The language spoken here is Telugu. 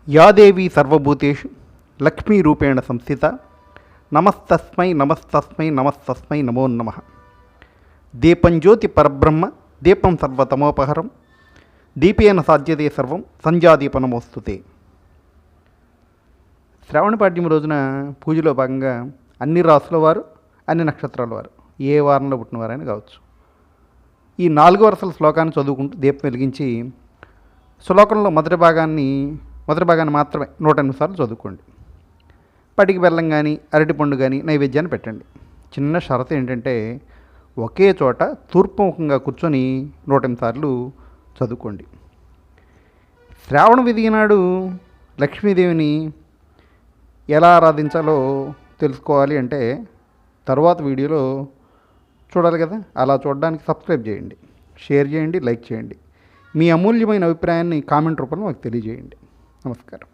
యాదేవి సర్వభూతేషు లక్ష్మీరూపేణ సంస్థిత నమస్తస్మై నమస్తస్మై నమస్తస్మై నమో నమః. దీపం జ్యోతి పరబ్రహ్మ దీపం సర్వతమోపహరం దీపేన సాధ్యతే సర్వం సంధ్యాదీపనమోస్తుతే. శ్రావణ పాడ్యం రోజున పూజలో భాగంగా అన్ని రాసుల వారు, అన్ని నక్షత్రాల వారు, ఏ వారంలో పుట్టిన వారైనా కావచ్చు, ఈ 4 వరుసల శ్లోకాన్ని చదువుకుంటూ దీపం వెలిగించి శ్లోకంలో మొదటి భాగాన్ని మాత్రమే 108 సార్లు చదువుకోండి. పటికి బెల్లం కానీ అరటిపండు కానీ నైవేద్యాన్ని పెట్టండి. చిన్న షరతు ఏంటంటే ఒకే చోట తూర్పుముఖంగా కూర్చొని 108 సార్లు చదువుకోండి. శ్రావణ విధి నాడు లక్ష్మీదేవిని ఎలా ఆరాధించాలో తెలుసుకోవాలి అంటే తర్వాత వీడియోలో చూడాలి కదా. అలా చూడడానికి సబ్స్క్రైబ్ చేయండి, షేర్ చేయండి, లైక్ చేయండి. మీ అమూల్యమైన అభిప్రాయాన్ని కామెంట్ రూపంలో మాకు తెలియజేయండి. నమస్కారం.